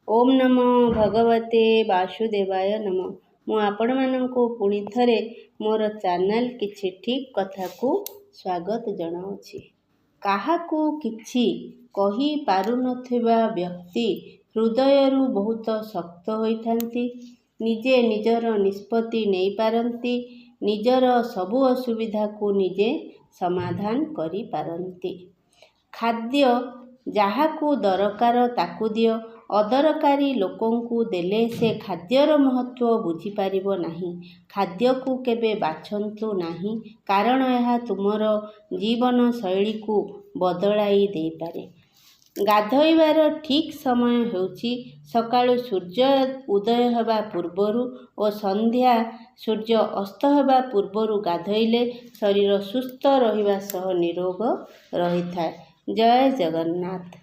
ओम नमो भगवते वासुदेवाय नमो। ମୁଁ ଆପଣମାନଙ୍କୁ ପୁଣି ଥରେ ମୋର ଚ୍ୟାନେଲ କିଛି ଠିକ୍ କଥାକୁ ସ୍ୱାଗତ ଜଣାଉଛି। କାହାକୁ କିଛି କହିପାରୁନଥିବା ବ୍ୟକ୍ତି ହୃଦୟରୁ ବହୁତ ଶକ୍ତ ହୋଇଥାନ୍ତି। ନିଜେ ନିଜର ନିଷ୍ପତ୍ତି ନେଇପାରନ୍ତି। ନିଜର ସବୁ ଅସୁବିଧାକୁ ନିଜେ ସମାଧାନ କରିପାରନ୍ତି। ଖାଦ୍ୟ ଯାହାକୁ ଦରକାର ତାକୁ ଦିଅ। ଅଦରକାରୀ ଲୋକଙ୍କୁ ଦେଲେ ସେ ଖାଦ୍ୟର ମହତ୍ତ୍ୱ ବୁଝିପାରିବ ନାହିଁ। ଖାଦ୍ୟକୁ କେବେ ବାଛନ୍ତୁ ନାହିଁ, କାରଣ ଏହା ତୁମର ଜୀବନଶୈଳୀକୁ ବଦଳାଇ ଦେଇପାରେ। ଗାଧୋଇବାର ଠିକ୍ ସମୟ ହେଉଛି ସକାଳୁ ସୂର୍ଯ୍ୟ ଉଦୟ ହେବା ପୂର୍ବରୁ ଓ ସନ୍ଧ୍ୟା ସୂର୍ଯ୍ୟ ଅସ୍ତ ହେବା ପୂର୍ବରୁ। ଗାଧୋଇଲେ ଶରୀର ସୁସ୍ଥ ରହିବା ସହ ନିରୋଗ ରହିଥାଏ। ଜୟ ଜଗନ୍ନାଥ।